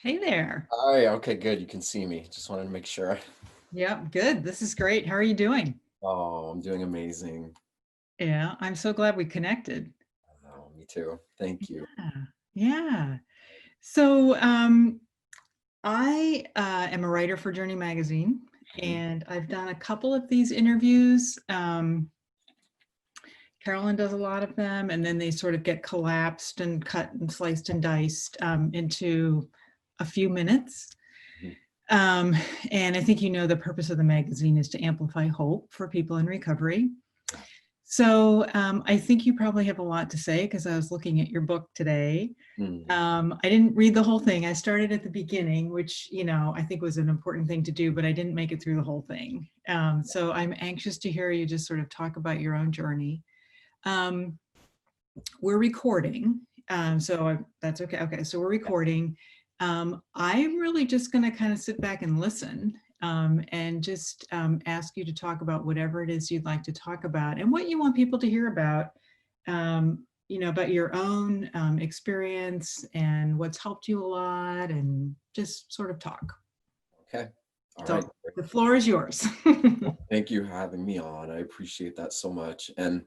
Hey there. Hi, okay, good. You can see me. Just wanted to make sure. Yep, good. This is great. How are you doing? Oh, I'm doing amazing. Yeah, I'm so glad we connected. Oh, me too. Thank you. Yeah. Yeah. So, I am a writer for Journey Magazine, Mhm. and I've done a couple of these interviews. Carolyn does a lot of them, and then they sort of get collapsed and cut and sliced and diced into a few minutes. Mhm. Um, and I think you know the purpose of the magazine is to amplify hope for people in recovery. Yeah. So I think you probably have a lot to say because I was looking at your book today. Mm. I didn't read the whole thing. I started at the beginning, which, I think was an important thing to do, but I didn't make it through the whole thing. So I'm anxious to hear you just sort of talk about your own journey. Um, we're recording. That's okay. Okay. So we're Yeah. recording. I'm really just going to kind of sit back and listen and just ask you to talk about whatever it is you'd like to talk about and what you want people to hear about your own experience and what's helped you a lot and just sort of talk. Okay. All right. So the floor is yours. Thank you for having me on. I appreciate that so much. And,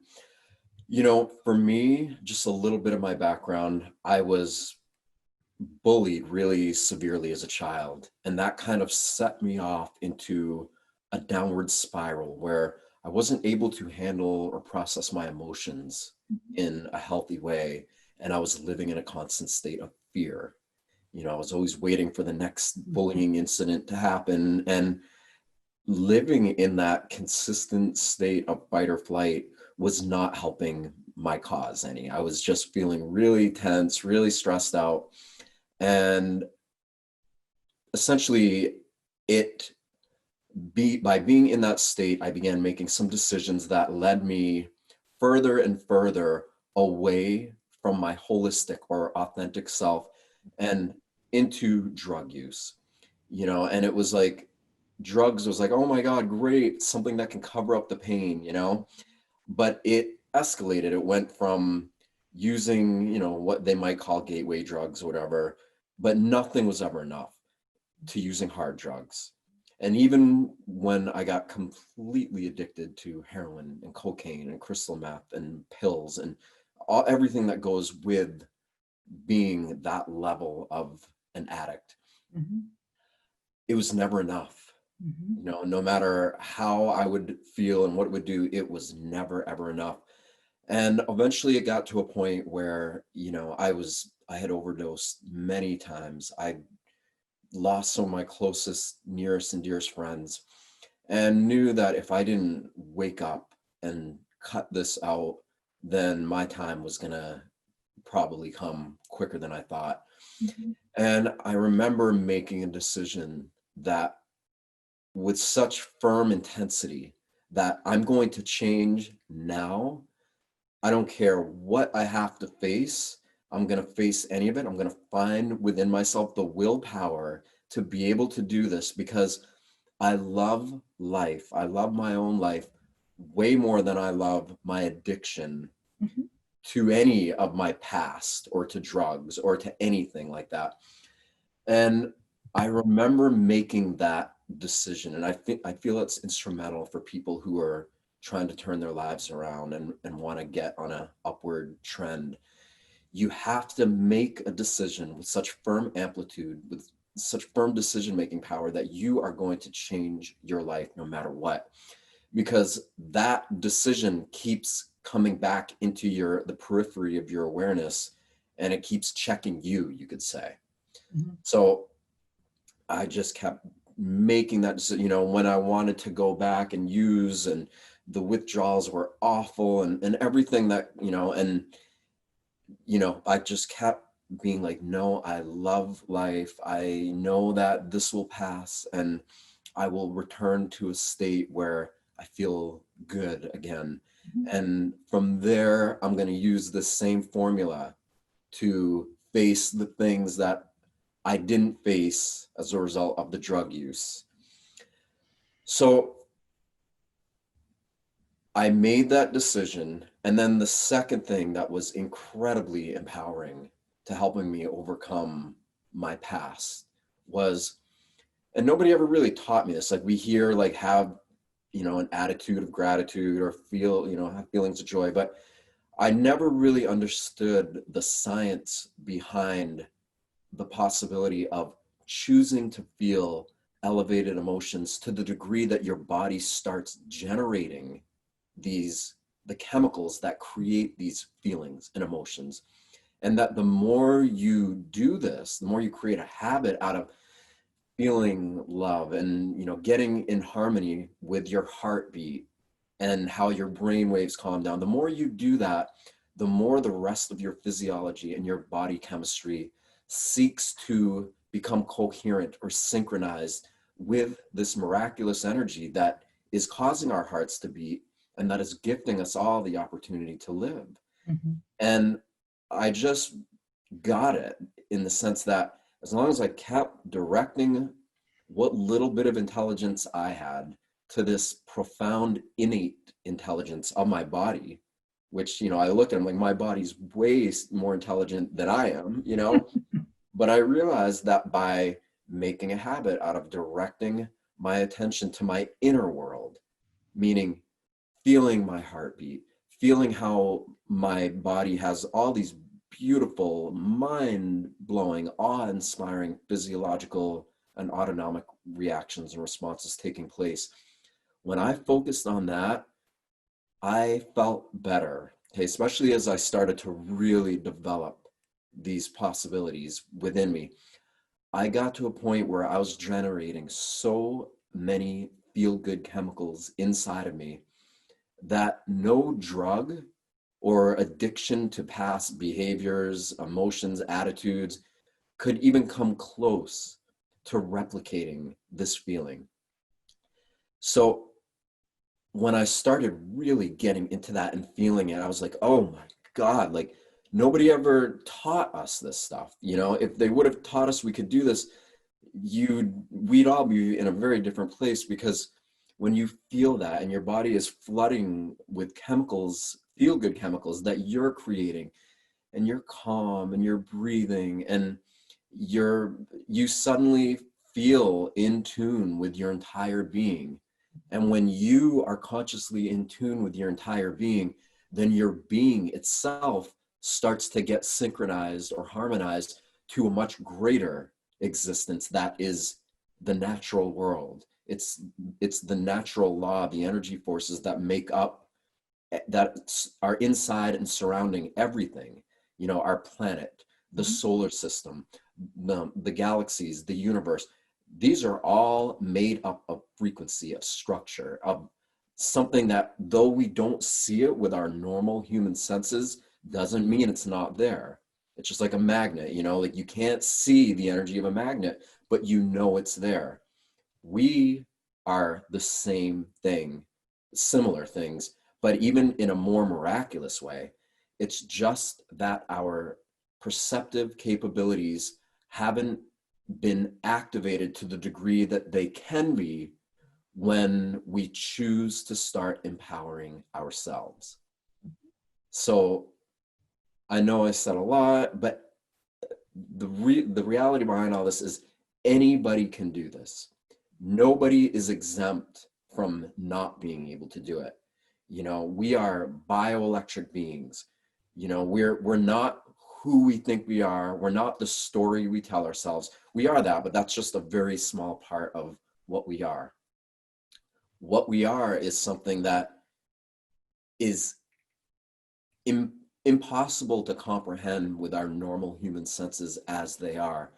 for me, just a little bit of my background, I was bullied really severely as a child. And that kind of set me off into a downward spiral where I wasn't able to handle or process my emotions in a healthy way. And I was living in a constant state of fear. I was always waiting for the next bullying incident to happen. And living in that consistent state of fight or flight was not helping my cause any. I was just feeling really tense, really stressed out. And essentially, it by being in that state, I began making some decisions that led me further and further away from my holistic or authentic self and into drug use. And it was like drugs was like, oh my God, great, something that can cover up the pain. But it escalated. It went from using, what they might call gateway drugs or whatever, but nothing was ever enough, to using hard drugs. And even when I got completely addicted to heroin and cocaine and crystal meth and pills and everything that goes with being that level of an addict, Mhm, it was never enough. mhm, No matter how I would feel and what it would do, it was never ever enough. And eventually it got to a point where, I had overdosed many times. I lost some of my closest, nearest, and dearest friends, and knew that if I didn't wake up and cut this out, then my time was going to probably come quicker than I thought. mhm, And I remember making a decision that with such firm intensity that I'm going to change now. I don't care what I have to face. I'm going to face any of it. I'm going to find within myself the willpower to be able to do this because I love life. I love my own life way more than I love my addiction mhm, to any of my past or to drugs or to anything like that. And I remember making that decision. And I feel it's instrumental for people who are trying to turn their lives around and want to get on a upward trend. You have to make a decision with such firm amplitude, with such firm decision making power that you are going to change your life no matter what. Because that decision keeps coming back into the periphery of your awareness, and it keeps checking you, you could say. mhm, So I just kept making that decision, when I wanted to go back and use, and the withdrawals were awful, and everything that, I just kept being like, no, I love life. I know that this will pass and I will return to a state where I feel good again. mhm. And from there, I'm going to use the same formula to face the things that I didn't face as a result of the drug use. So I made that decision. And then the second thing that was incredibly empowering to helping me overcome my past was, and nobody ever really taught me this. Like we hear like have, an attitude of gratitude or feel, have feelings of joy, but I never really understood the science behind the possibility of choosing to feel elevated emotions to the degree that your body starts generating the chemicals that create these feelings and emotions. And that the more you do this, the more you create a habit out of feeling love and, getting in harmony with your heartbeat and how your brain waves calm down, the more you do that, the more the rest of your physiology and your body chemistry seeks to become coherent or synchronized with this miraculous energy that is causing our hearts to beat and that is gifting us all the opportunity to live. Mhm. And I just got it in the sense that as long as I kept directing what little bit of intelligence I had to this profound innate intelligence of my body, which, I looked at, I'm like, my body's way more intelligent than I am, but I realized that by making a habit out of directing my attention to my inner world, meaning feeling my heartbeat, feeling how my body has all these beautiful, mind-blowing, awe-inspiring physiological and autonomic reactions and responses taking place. When I focused on that, I felt better, okay, especially as I started to really develop these possibilities within me. I got to a point where I was generating so many feel-good chemicals inside of me that no drug or addiction to past behaviors, emotions, attitudes could even come close to replicating this feeling. So when I started really getting into that and feeling it, I was like, oh my God, like nobody ever taught us this stuff. If they would have taught us we could do this, we'd all be in a very different place, because when you feel that and your body is flooding with chemicals, feel good chemicals that you're creating, and you're calm and you're breathing and you suddenly feel in tune with your entire being. And when you are consciously in tune with your entire being, then your being itself starts to get synchronized or harmonized to a much greater existence that is the natural world. It's the natural law, the energy forces that make up, that are inside and surrounding everything, our planet, the solar system, the galaxies, the universe. These are all made up of frequency, of structure, of something that, though we don't see it with our normal human senses, doesn't mean it's not there. It's just like a magnet, like you can't see the energy of a magnet, but it's there. We are the same thing, similar things, but even in a more miraculous way. It's just that our perceptive capabilities haven't been activated to the degree that they can be when we choose to start empowering ourselves. So I know I said a lot, but the reality behind all this is anybody can do this. Nobody is exempt from not being able to do it. We are bioelectric beings. We're not who we think we are. We're not the story we tell ourselves. We are that, but that's just a very small part of what we are. What we are is something that is impossible to comprehend with our normal human senses as they are,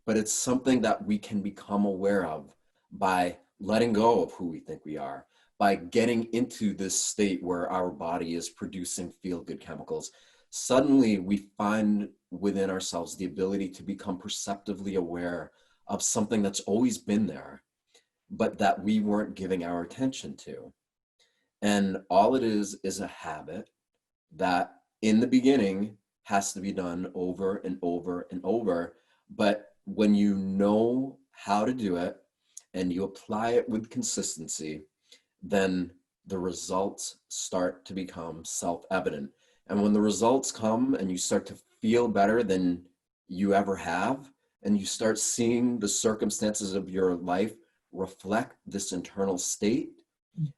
but it's something that we can become aware of by letting go of who we think we are, by getting into this state where our body is producing feel-good chemicals. Suddenly we find within ourselves the ability to become perceptively aware of something that's always been there, but that we weren't giving our attention to. And all it is a habit that in the beginning has to be done over and over and over. But when you know how to do it and you apply it with consistency, then the results start to become self-evident. And when the results come and you start to feel better than you ever have, and you start seeing the circumstances of your life reflect this internal state,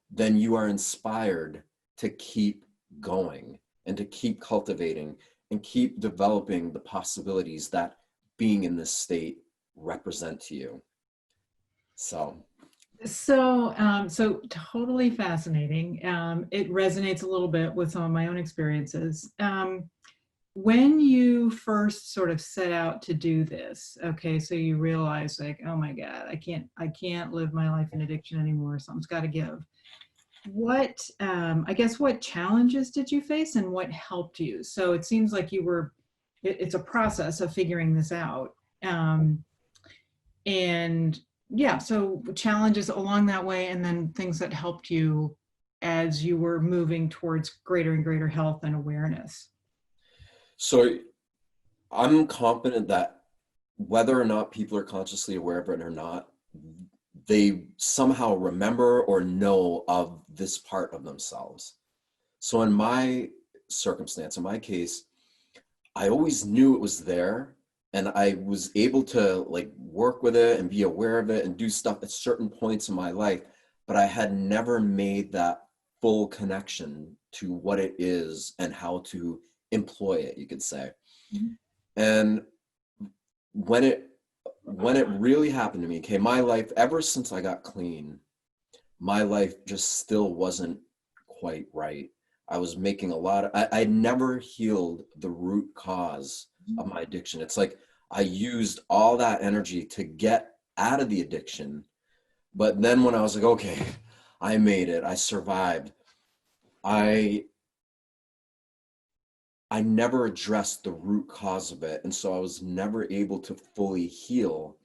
then you are inspired to keep going and to keep cultivating and keep developing the possibilities that being in this state represent to you. So totally fascinating. It resonates a little bit with some of my own experiences. When you first sort of set out to do this, okay, so you realize like, oh my God, I can't live my life in addiction anymore. Something's got to give. What, I guess, what challenges did you face and what helped you? So it seems like it's a process of figuring this out. And yeah, so challenges along that way, and then things that helped you as you were moving towards greater and greater health and awareness. So I'm confident that whether or not people are consciously aware of it or not, they somehow remember or know of this part of themselves. So in my circumstance, in my case, I always knew it was there, and I was able to like work with it and be aware of it and do stuff at certain points in my life, but I had never made that full connection to what it is and how to employ it, you could say. Mm-hmm. And when it really happened to me, okay, my life, ever since I got clean, my life just still wasn't quite right. I was making I never healed the root cause of my addiction. It's like I used all that energy to get out of the addiction. But then when I was like, okay, I made it, I survived, I never addressed the root cause of it. And so I was never able to fully heal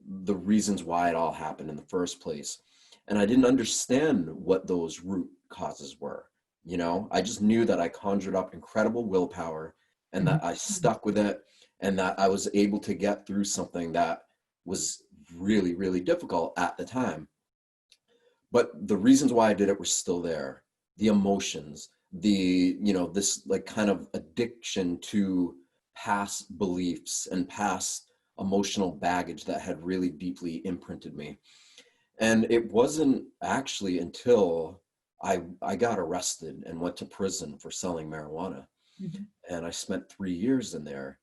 the reasons why it all happened in the first place. And I didn't understand what those root causes were. You know, I just knew that I conjured up incredible willpower and that I stuck with it and that I was able to get through something that was really, really difficult at the time. But the reasons why I did it were still there. The emotions, this like kind of addiction to past beliefs and past emotional baggage that had really deeply imprinted me. And it wasn't actually until I got arrested and went to prison for selling marijuana. Mm-hmm. And I spent 3 years in there.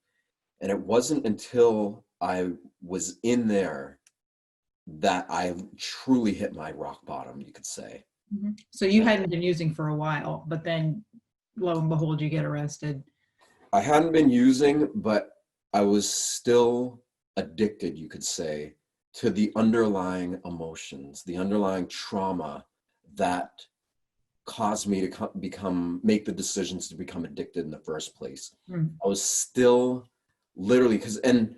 And it wasn't until I was in there that I truly hit my rock bottom, you could say. Mm-hmm. So you hadn't been using for a while, but then lo and behold, you get arrested. I hadn't been using, but I was still addicted, you could say, to the underlying emotions, the underlying trauma that caused me to make the decisions to become addicted in the first place. Mm. I was still literally, and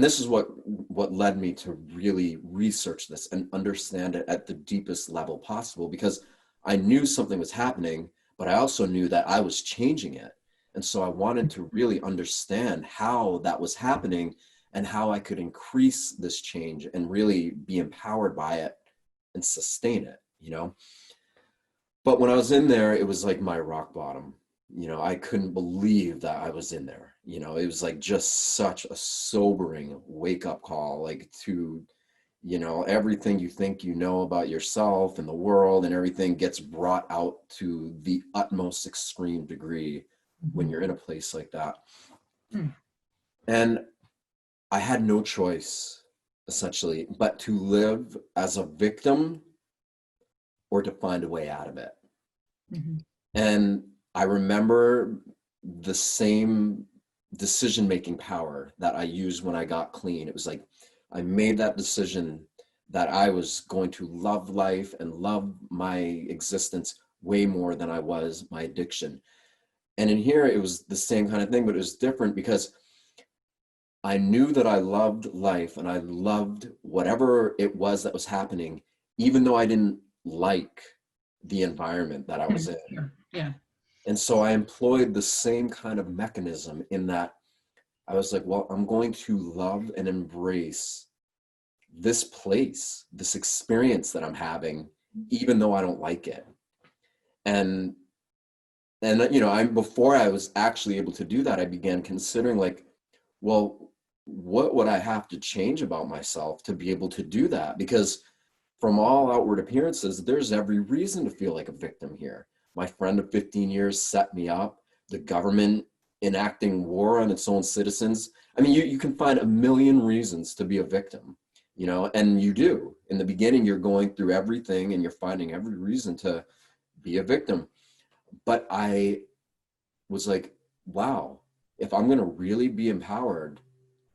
this is what led me to really research this and understand it at the deepest level possible, because I knew something was happening, but I also knew that I was changing it. And so I wanted to really understand how that was happening and how I could increase this change and really be empowered by it and sustain it, But when I was in there, it was like my rock bottom. I couldn't believe that I was in there. It was like just such a sobering wake up call, like to, everything you think you know about yourself and the world and everything gets brought out to the utmost extreme degree when you're in a place like that. Mm. And I had no choice, essentially, but to live as a victim or to find a way out of it. Mm-hmm. And I remember the same decision-making power that I used when I got clean. It was like I made that decision that I was going to love life and love my existence way more than I was my addiction. And in here, it was the same kind of thing, but it was different because I knew that I loved life and I loved whatever it was that was happening, even though I didn't like the environment that I was in. Sure. Yeah. And so I employed the same kind of mechanism in that I was like, well, I'm going to love and embrace this place, this experience that I'm having, even though I don't like it. And before I was actually able to do that, I began considering like, well, what would I have to change about myself to be able to do that? Because from all outward appearances, there's every reason to feel like a victim here. My friend of 15 years set me up, the government enacting war on its own citizens. I mean, you can find a million reasons to be a victim, you know, and you do. In the beginning, you're going through everything and you're finding every reason to be a victim. But I was like, wow, if I'm going to really be empowered,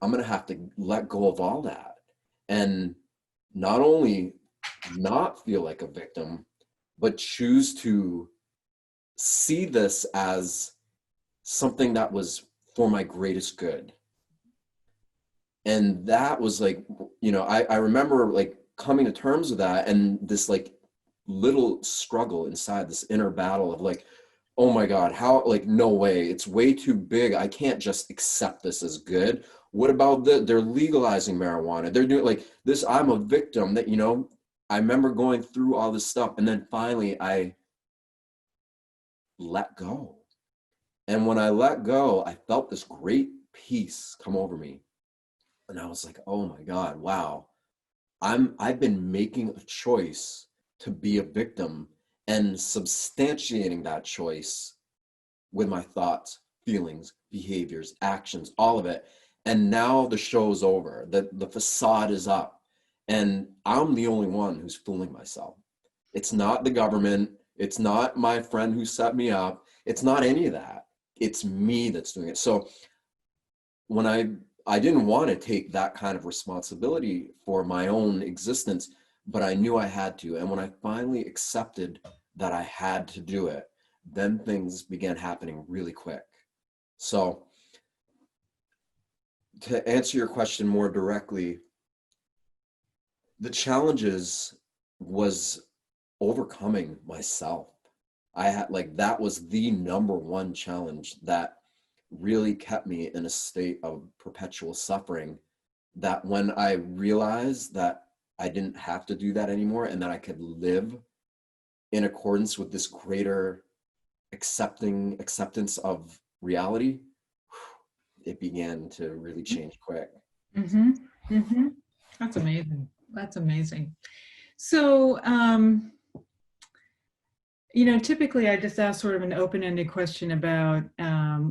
I'm going to have to let go of all that. And not only not feel like a victim, but choose to see this as something that was for my greatest good. And that was like, you know, I remember like coming to terms with that, and this like little struggle inside, this inner battle of like, oh my God, how, like, no way, it's way too big. I can't just accept this as good. What about they're legalizing marijuana. They're doing like this. I'm a victim that, you know, I remember going through all this stuff, and then finally I let go. And when I let go, I felt this great peace come over me. And I was like, oh my God, wow. I've been making a choice to be a victim and substantiating that choice with my thoughts, feelings, behaviors, actions, all of it. And now the show's over. The facade is up. And I'm the only one who's fooling myself. It's not the government. It's not my friend who set me up. It's not any of that. It's me that's doing it. So when I didn't want to take that kind of responsibility for my own existence, but I knew I had to. And when I finally accepted that I had to do it, then things began happening really quick. So to answer your question more directly, the challenges was overcoming myself. I had like, that was the number one challenge that really kept me in a state of perpetual suffering, that when I realized that I didn't have to do that anymore and that I could live in accordance with this greater acceptance of reality, it began to really change quick. Mm-hmm. Mm-hmm. That's amazing. That's amazing. So, you know, typically I just ask sort of an open-ended question about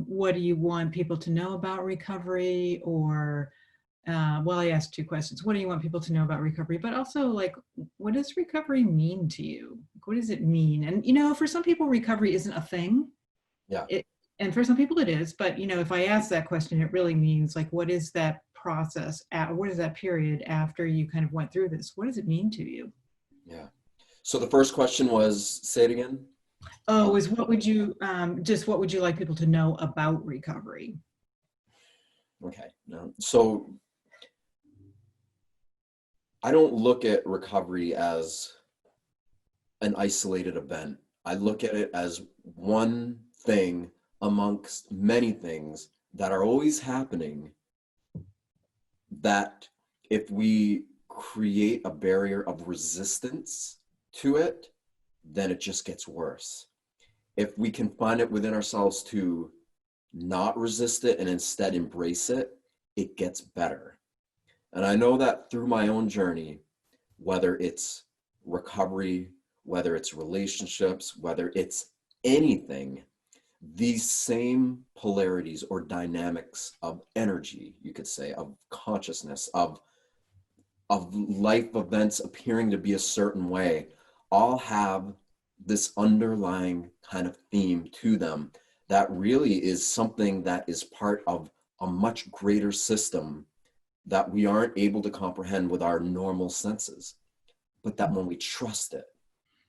what do you want people to know about recovery, or, well, I asked two questions. What do you want people to know about recovery? But also, like, what does recovery mean to you? What does it mean? And, you know, for some people, recovery isn't a thing. Yeah. And for some people it is. But, you know, if I ask that question, it really means like, what is that process? What is that period after you kind of went through this? What does it mean to you? Yeah. So the first question was, say it again. Oh, is what would you, just what would you like people to know about recovery? Okay. No. So I don't look at recovery as an isolated event. I look at it as one thing amongst many things that are always happening, that if we create a barrier of resistance to it, then it just gets worse. If we can find it within ourselves to not resist it and instead embrace it, it gets better. And I know that through my own journey, whether it's recovery, whether it's relationships, whether it's anything, these same polarities or dynamics of energy, you could say, of consciousness, of life events appearing to be a certain way, all have this underlying kind of theme to them that really is something that is part of a much greater system that we aren't able to comprehend with our normal senses. But that when we trust it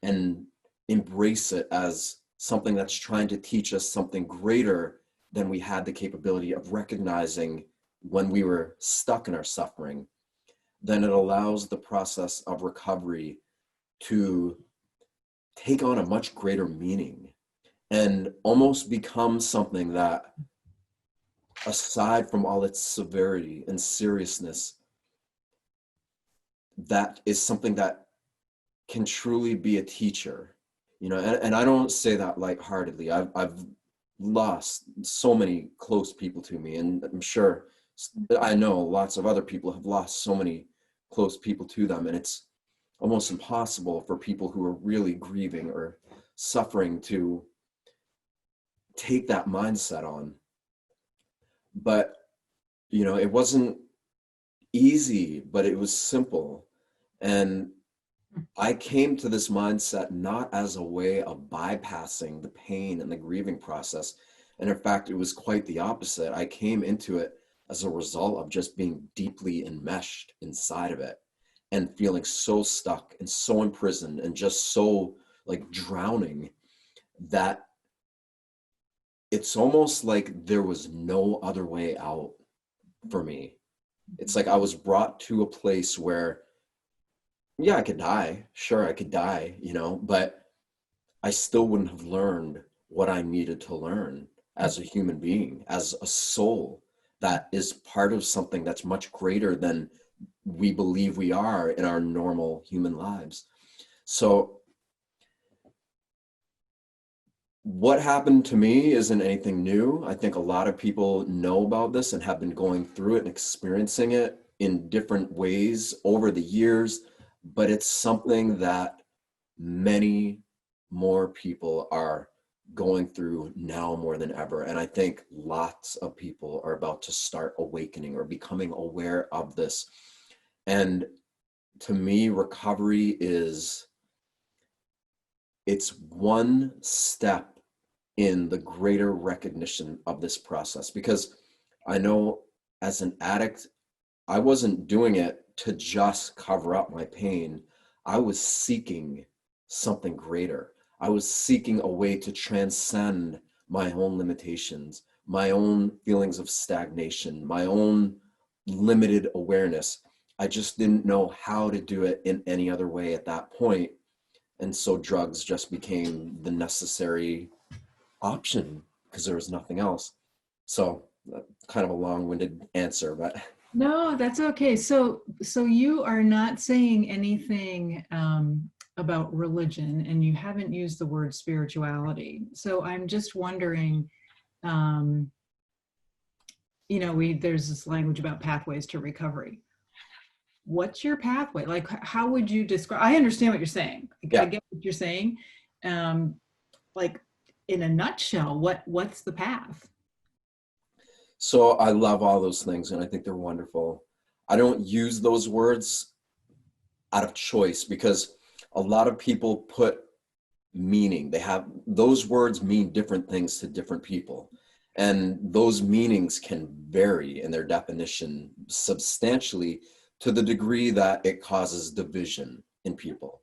and embrace it as something that's trying to teach us something greater than we had the capability of recognizing when we were stuck in our suffering, then it allows the process of recovery to take on a much greater meaning and almost become something that, aside from all its severity and seriousness, that is something that can truly be a teacher, you know. And I don't say that lightheartedly. I've lost so many close people to me, and I'm sure I know lots of other people have lost so many close people to them, and it's almost impossible for people who are really grieving or suffering to take that mindset on. But, you know, it wasn't easy, but it was simple. And I came to this mindset not as a way of bypassing the pain and the grieving process. And in fact, it was quite the opposite. I came into it as a result of just being deeply enmeshed inside of it and feeling so stuck and so imprisoned and just so like drowning that it's almost like there was no other way out for me. It's like I was brought to a place where, yeah, I could die. Sure, I could die, you know, but I still wouldn't have learned what I needed to learn as a human being, as a soul that is part of something that's much greater than we believe we are in our normal human lives. So what happened to me isn't anything new. I think a lot of people know about this and have been going through it and experiencing it in different ways over the years, but it's something that many more people are going through now more than ever. And I think lots of people are about to start awakening or becoming aware of this. And to me, recovery it's one step in the greater recognition of this process. Because I know as an addict, I wasn't doing it to just cover up my pain. I was seeking something greater. I was seeking a way to transcend my own limitations, my own feelings of stagnation, my own limited awareness. I just didn't know how to do it in any other way at that point. And so drugs just became the necessary option because there was nothing else. So kind of a long-winded answer, but No, that's okay. So you are not saying anything about religion, and you haven't used the word spirituality. So I'm just wondering, um, you know, there's this language about pathways to recovery. What's your pathway? Like, how would you describe? I understand what you're saying. I yeah. get what you're saying. Um, like, in a nutshell, what's the path? So I love all those things and I think they're wonderful. I don't use those words out of choice because a lot of people put meaning. They have those words mean different things to different people. And those meanings can vary in their definition substantially to the degree that it causes division in people.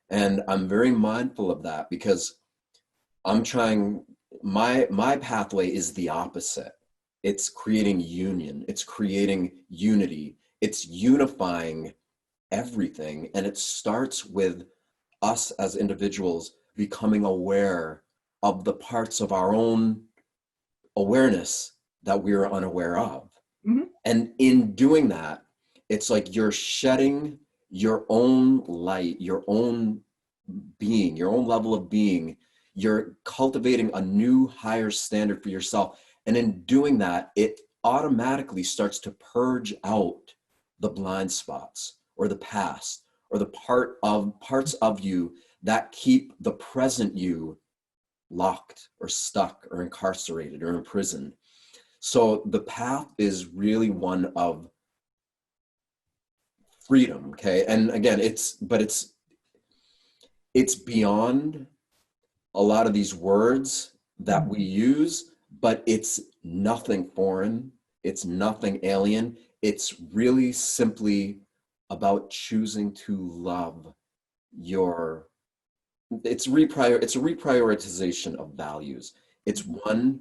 And I'm very mindful of that because I'm trying, my pathway is the opposite. It's creating union, it's creating unity, it's unifying everything. And it starts with us as individuals becoming aware of the parts of our own awareness that we're unaware of. Mhm. And in doing that, it's like you're shedding your own light, your own being, your own level of being. You're cultivating a new higher standard for yourself. And in doing that, it automatically starts to purge out the blind spots or the past or the parts of you that keep the present you locked or stuck or incarcerated or imprisoned. So the path is really one of freedom, okay? And again, it's beyond a lot of these words that we use, but it's nothing foreign. It's nothing alien. It's really simply about choosing to love your, it's a reprioritization of values. It's one,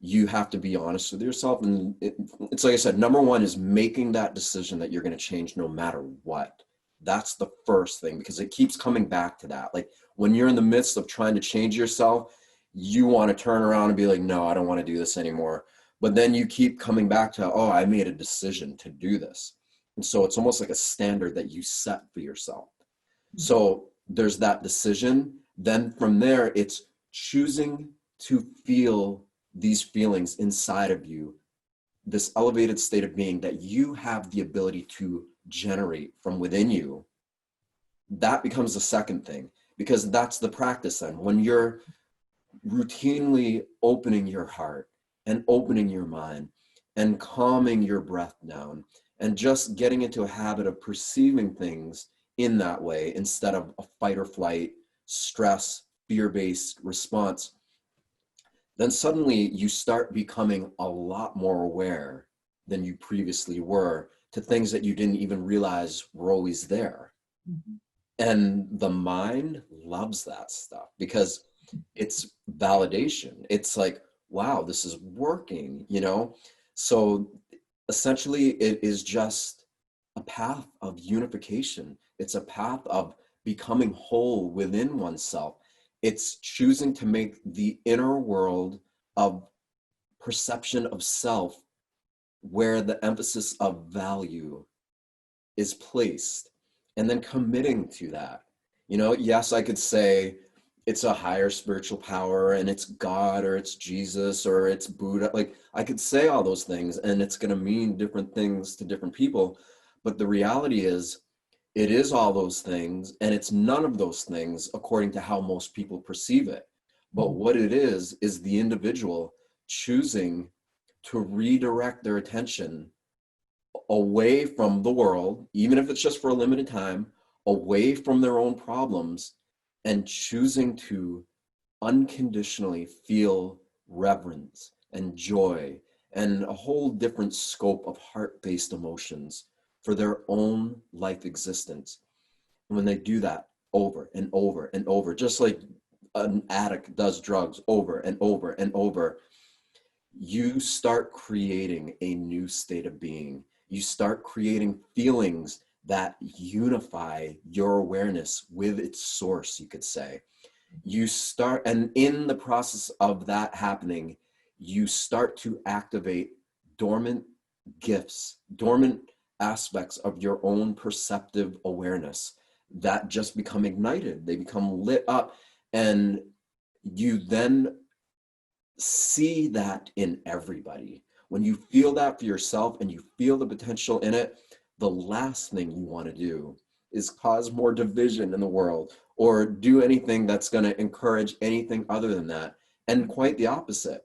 you have to be honest with yourself. And it's like I said, number one is making that decision that you're going to change no matter what. That's the first thing, because it keeps coming back to that. Like when you're in the midst of trying to change yourself, you want to turn around and be like, no, I don't want to do this anymore. But then you keep coming back to, oh, I made a decision to do this. And so it's almost like a standard that you set for yourself. So there's that decision. Then from there, it's choosing to feel these feelings inside of you this elevated state of being that you have the ability to generate from within you, that becomes the second thing, because that's the practice then. When you're routinely opening your heart and opening your mind and calming your breath down and just getting into a habit of perceiving things in that way instead of a fight or flight, stress, fear-based response, then suddenly you start becoming a lot more aware than you previously were to things that you didn't even realize were always there. Mhm. And the mind loves that stuff because it's validation. It's like, wow, this is working, you know? So essentially, it is just a path of unification. It's a path of becoming whole within oneself. It's choosing to make the inner world of perception of self where the emphasis of value is placed, and then committing to that. You know, yes, I could say it's a higher spiritual power and it's God or it's Jesus or it's Buddha. Like, I could say all those things and it's going to mean different things to different people. But the reality is, it is all those things and it's none of those things according to how most people perceive it. But what it is the individual choosing to redirect their attention away from the world, even if it's just for a limited time, away from their own problems, and choosing to unconditionally feel reverence and joy and a whole different scope of heart-based emotions for their own life existence. And when they do that over and over and over, just like an addict does drugs over and over and over, you start creating a new state of being. You start creating feelings that unify your awareness with its source, you could say. You start, and in the process of that happening, you start to activate dormant gifts, dormant aspects of your own perceptive awareness that just become ignited. They become lit up, and you then see that in everybody. When you feel that for yourself and you feel the potential in it, the last thing you want to do is cause more division in the world or do anything that's going to encourage anything other than that. And quite the opposite.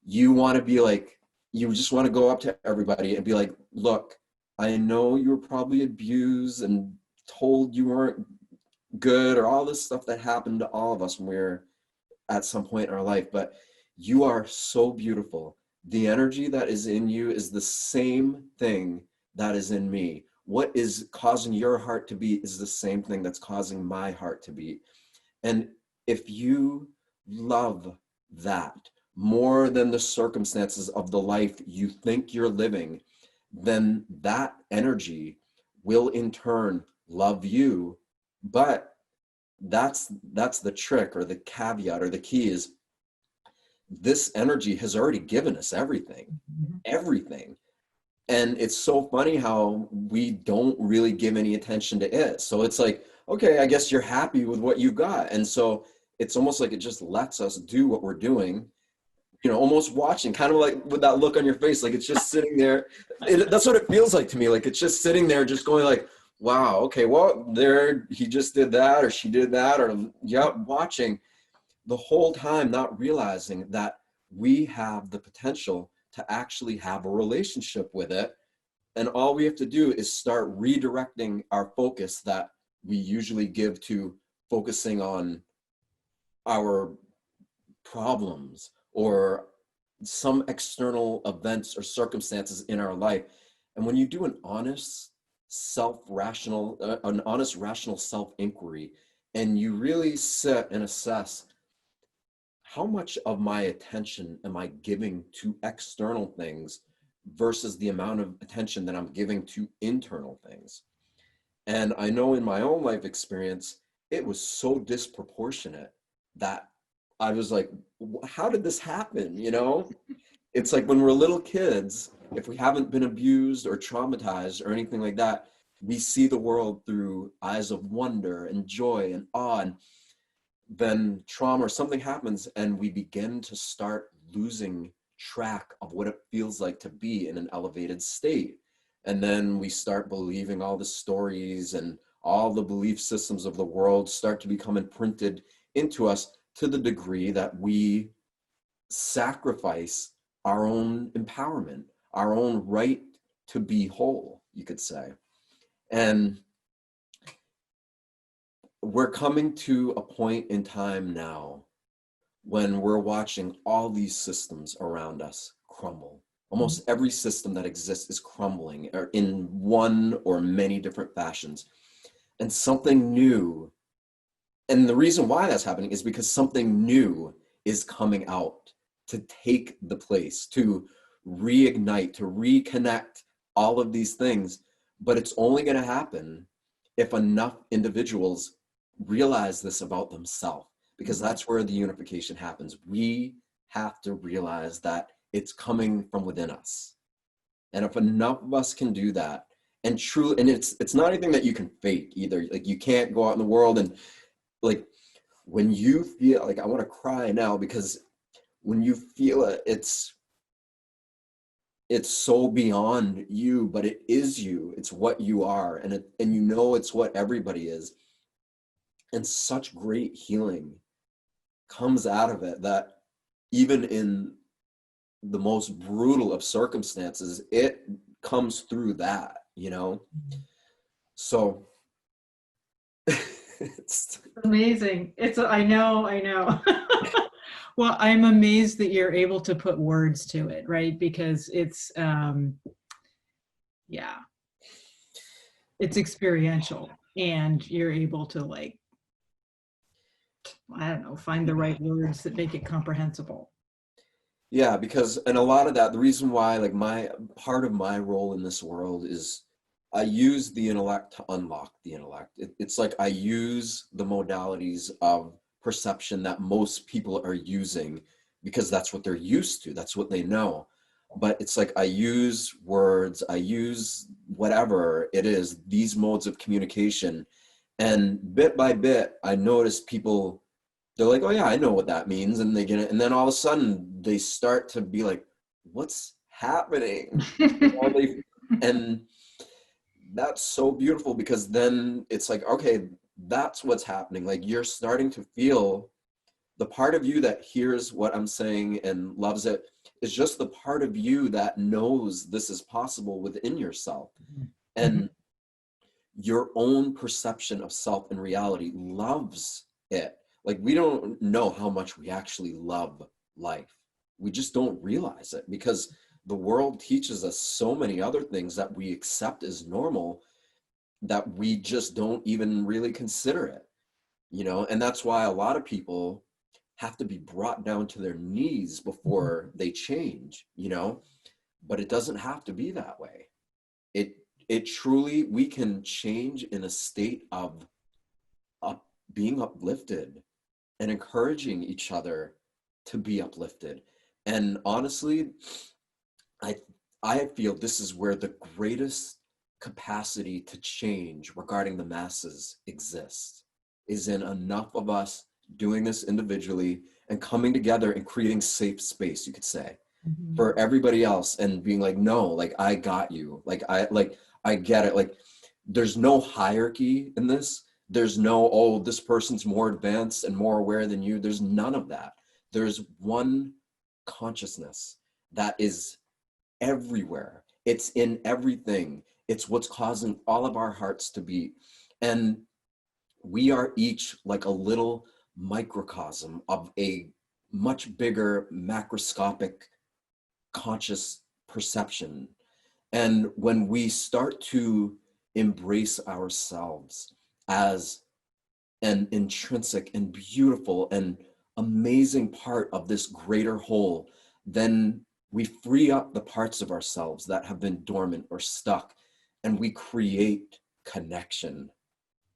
You want to be like, you just want to go up to everybody and be like, look, I know you were probably abused and told you weren't good or all this stuff that happened to all of us when we were at some point in our life, but you are so beautiful. The energy that is in you is the same thing that is in me. What is causing your heart to beat is the same thing that's causing my heart to beat. And if you love that more than the circumstances of the life you think you're living, then that energy will in turn love you. But that's the trick or the caveat or the key is this energy has already given us everything. And it's so funny how we don't really give any attention to it. So it's like, okay, I guess you're happy with what you've got. And so it's almost like it just lets us do what we're doing, you know, almost watching, kind of like with that look on your face, like it's just sitting there. That's what it feels like to me. Like it's just sitting there, just going like, wow, okay, well, there, he just did that, or she did that, or yeah, watching the whole time, not realizing that we have the potential to actually have a relationship with it. And all we have to do is start redirecting our focus that we usually give to focusing on our problems or some external events or circumstances in our life. And when you do an honest rational self-inquiry, and you really sit and assess, how much of my attention am I giving to external things versus the amount of attention that I'm giving to internal things? And I know in my own life experience, it was so disproportionate that I was like, how did this happen? You know, it's like when we're little kids, if we haven't been abused or traumatized or anything like that, we see the world through eyes of wonder and joy and awe. And then trauma or something happens and we begin to start losing track of what it feels like to be in an elevated state. And then we start believing all the stories, and all the belief systems of the world start to become imprinted into us to the degree that we sacrifice our own empowerment, our own right to be whole, you could say. And we're coming to a point in time now when we're watching all these systems around us crumble. Almost every system that exists is crumbling, or in one or many different fashions. And something new, and the reason why that's happening is because something new is coming out to take the place, to reignite, to reconnect all of these things. But it's only going to happen if enough individuals realize this about themselves, because that's where the unification happens. We have to realize that it's coming from within us. And if enough of us can do that, and truly, and it's not anything that you can fake either. Like, you can't go out in the world and, like, when you feel like, I want to cry now, because when you feel it, it's so beyond you, but it is you. It's what you are, and you know it's what everybody is. And such great healing comes out of it, that even in the most brutal of circumstances, it comes through that, you know? So it's amazing. I know. Well, I'm amazed that you're able to put words to it, right? Because it's, yeah, it's experiential, and you're able to, like, I don't know, find the right words that make it comprehensible. Yeah, because, and a lot of that, the reason why, like, my part of my role in this world is I use the intellect to unlock the intellect. It's like I use the modalities of perception that most people are using because that's what they're used to, that's what they know. But it's like I use words, I use whatever it is, these modes of communication, and bit by bit, I notice people, they're like, oh yeah, I know what that means. And they get it. And then all of a sudden they start to be like, what's happening? And that's so beautiful, because then it's like, okay, that's what's happening. Like, you're starting to feel the part of you that hears what I'm saying and loves it is just the part of you that knows this is possible within yourself. And your own perception of self and reality loves it. Like, we don't know how much we actually love life. We just don't realize it, because the world teaches us so many other things that we accept as normal that we just don't even really consider it, you know? And that's why a lot of people have to be brought down to their knees before they change, you know? But it doesn't have to be that way. It truly, we can change in a state of being uplifted and encouraging each other to be uplifted. And honestly, I feel this is where the greatest capacity to change regarding the masses exists, is in enough of us doing this individually and coming together and creating safe space, you could say, for everybody else, and being like, no, like, I got you. I get it. Like, there's no hierarchy in this. There's no, oh, this person's more advanced and more aware than you. There's none of that. There's one consciousness that is everywhere. It's in everything. It's what's causing all of our hearts to beat. And we are each like a little microcosm of a much bigger macroscopic conscious perception. And when we start to embrace ourselves as an intrinsic and beautiful and amazing part of this greater whole, then we free up the parts of ourselves that have been dormant or stuck, and we create connection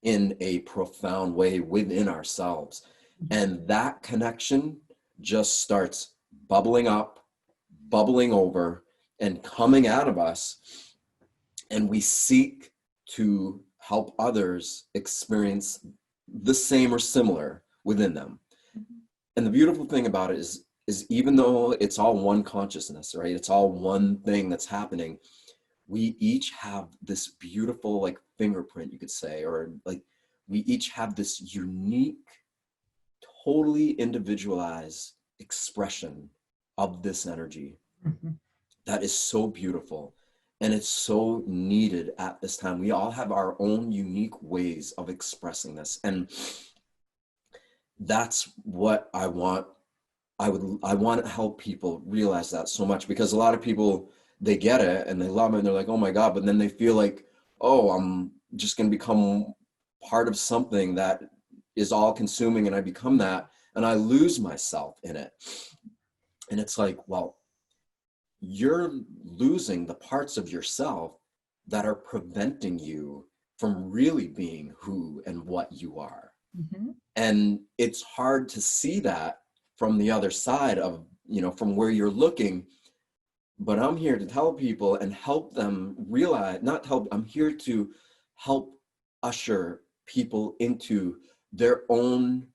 in a profound way within ourselves. And that connection just starts bubbling up, bubbling over, and coming out of us. And we seek to help others experience the same or similar within them. And the beautiful thing about it is is even though it's all one consciousness, right? It's all one thing that's happening. We each have this beautiful like fingerprint, you could say, or like we each have this unique, totally individualized expression of this energy Mhm. that is so beautiful. And it's so needed at this time. We all have our own unique ways of expressing this. And that's what I want. I want to help people realize that so much, because a lot of people, they get it and they love it and they're like, oh my God, but then they feel like, oh, I'm just going to become part of something that is all consuming, and I become that and I lose myself in it. And it's like, well, you're losing the parts of yourself that are preventing you from really being who and what you are. Mhm. And it's hard to see that from the other side of, from where you're looking. But I'm here to tell people and help them realize, not help, I'm here to help usher people into their own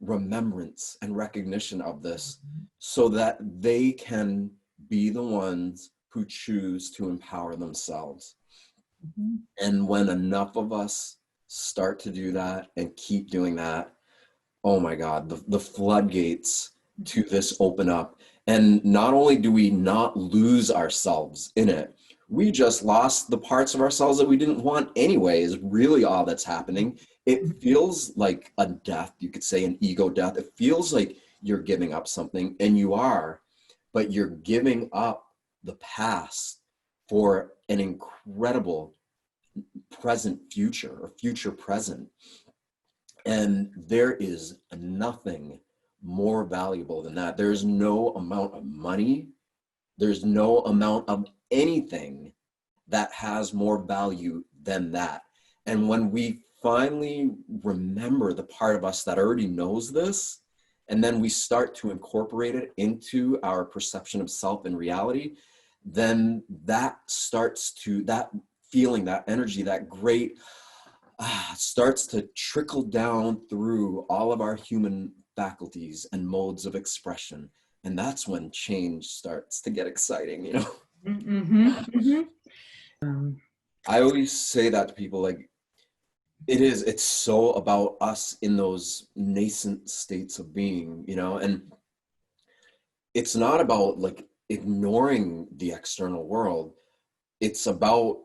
remembrance and recognition of this, so that they can be the ones who choose to empower themselves. Mhm. And when enough of us start to do that and keep doing that, oh my God, the floodgates to this open up. And not only do we not lose ourselves in it, we just lost the parts of ourselves that we didn't want anyway, is really all that's happening. It feels like a death, you could say an ego death. It feels like you're giving up something, and you are, but you're giving up the past for an incredible present future, or future present. And there is nothing more valuable than that. There's no amount of money, there's no amount of anything that has more value than that. And when we finally remember the part of us that already knows this, and then we start to incorporate it into our perception of self and reality, then that starts to, that feeling, that energy, that great starts to trickle down through all of our human faculties and modes of expression. And that's when change starts to get exciting. Mhm. Mhm. Um, I always say that to people, like, it's so about us in those nascent states of being, and it's not about like ignoring the external world. It's about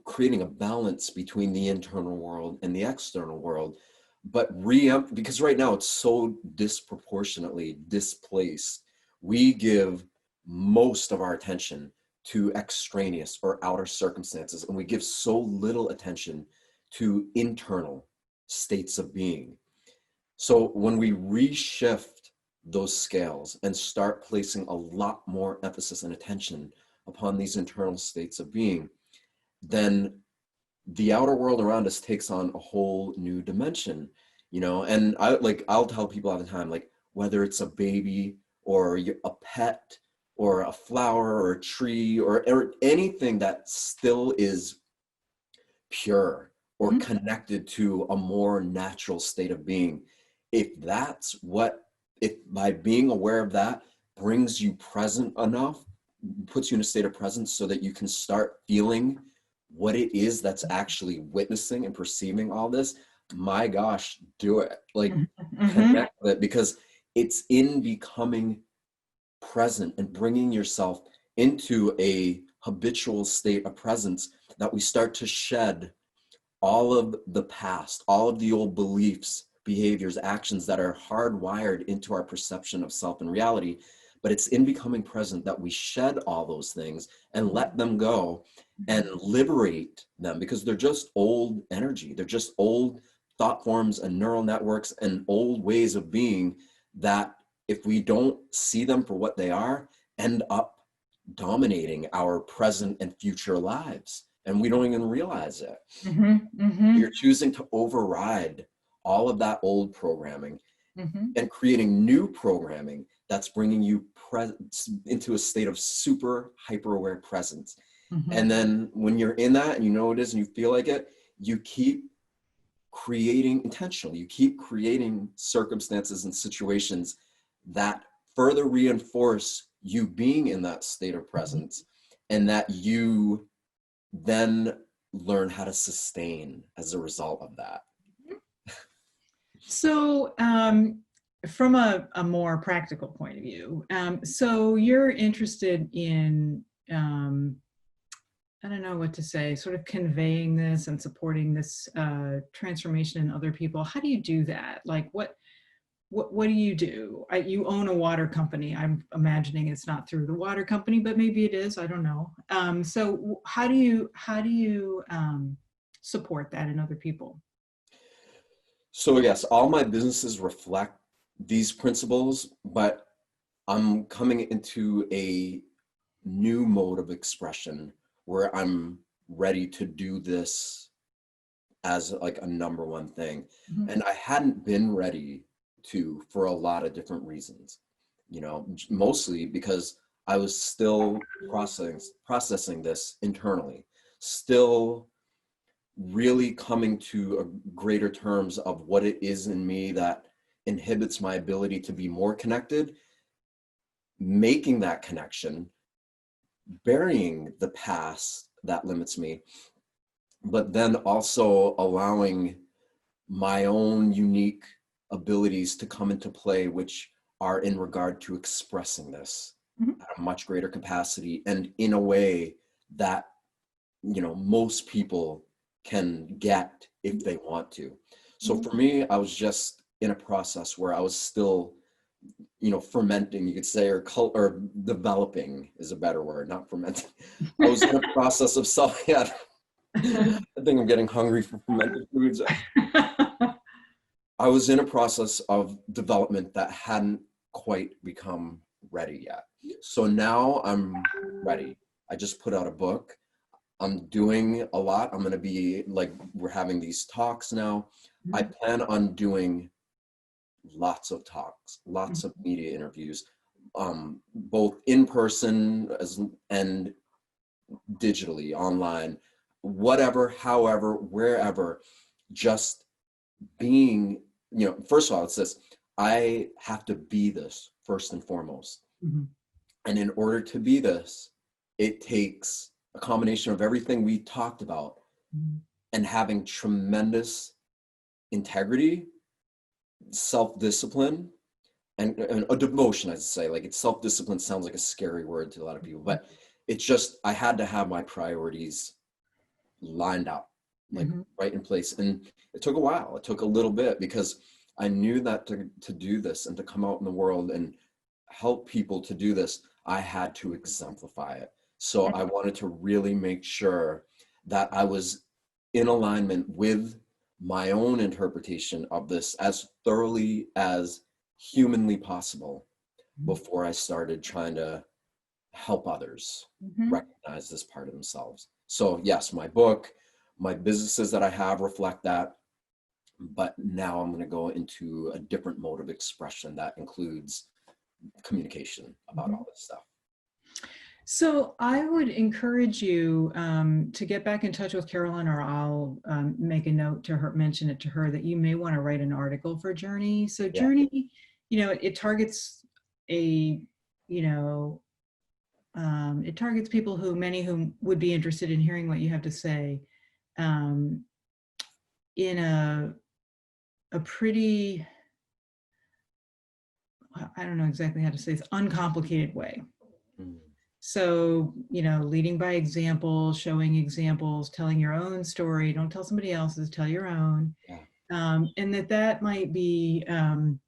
creating a balance between the internal world and the external world, but because right now it's so disproportionately displaced. We give most of our attention to extraneous or outer circumstances, and we give so little attention to internal states of being. So when we reshift those scales and start placing a lot more emphasis and attention upon these internal states of being, then the outer world around us takes on a whole new dimension, and I'll tell people all the time, like, whether it's a baby or a pet or a flower or a tree or anything that still is pure or mhm. connected to a more natural state of being, if by being aware of that brings you present enough, puts you in a state of presence so that you can start feeling what it is that's actually witnessing and perceiving all this, my gosh, do it. Like, Mhm. connect with it, because it's in becoming present and bringing yourself into a habitual state of presence that we start to shed all of the past, all of the old beliefs, behaviors, actions that are hardwired into our perception of self and reality. But it's in becoming present that we shed all those things and let them go and liberate them, because they're just old energy. They're just old thought forms and neural networks and old ways of being that, if we don't see them for what they are, end up dominating our present and future lives. And we don't even realize it. Mhm. You're Mhm. choosing to override all of that old programming Mhm. and creating new programming that's bringing you into a state of super hyper aware presence. Mhm. And then when you're in that and you know it is and you feel like it, you keep creating intentionally, you keep creating circumstances and situations that further reinforce you being in that state of presence, and that you then learn how to sustain as a result of that. So, from a more practical point of view, so you're interested in, I don't know what to say, sort of conveying this and supporting this transformation in other people. How do you do that? Like, what do you do? You own a water company. I'm imagining it's not through the water company, but maybe it is. I don't know. So how do you support that in other people? So yes, all my businesses reflect these principles, but I'm coming into a new mode of expression where I'm ready to do this as like a number one thing. Mhm. And I hadn't been ready to for a lot of different reasons, mostly because I was still processing this internally, still really coming to a greater terms of what it is in me that inhibits my ability to be more connected, making that connection, burying the past that limits me, but then also allowing my own unique abilities to come into play, which are in regard to expressing this Mhm. at a much greater capacity and in a way that most people can get if they want to. So Mhm. for me, I was just in a process where I was still fermenting, you could say, or developing is a better word, not fermenting. I was in a process of yeah, I think I'm getting hungry for fermented foods. I was in a process of development that hadn't quite become ready yet. So now I'm ready. I just put out a book. I'm doing a lot. I'm going to be like, we're having these talks now. I plan on doing lots of talks, lots of media interviews, both in person and digitally, online, whatever, however, wherever, just being, first of all, it's this, I have to be this first and foremost. Mhm. And in order to be this, it takes a combination of everything we talked about Mhm. and having tremendous integrity, self-discipline, and a devotion, I'd say. Like, it's self-discipline sounds like a scary word to a lot of people, but it's just, I had to have my priorities lined up, like Mhm. right in place. And it took a while. It took a little bit because I knew that to do this and to come out in the world and help people to do this, I had to exemplify it. So I wanted to really make sure that I was in alignment with my own interpretation of this as thoroughly as humanly possible before I started trying to help others Mhm. recognize this part of themselves. So yes, my book, my businesses that I have reflect that, but now I'm going to go into a different mode of expression that includes communication about Mhm. all this stuff. So I would encourage you to get back in touch with Carolyn, or I'll make a note to her, mention it to her, that you may want to write an article for Journey. So Yeah. Journey, it targets a, you know, it targets people many whom would be interested in hearing what you have to say um, in a pretty, I don't know exactly how to say this, uncomplicated way. Mm. So, leading by example, showing examples, telling your own story. Don't tell somebody else's, tell your own. Yeah. And that might be an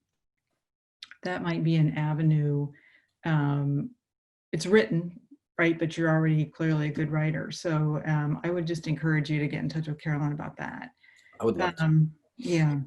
avenue. It's written, right? But you're already clearly a good writer. So I would just encourage you to get in touch with Carolyn about that. I would love to. Yeah.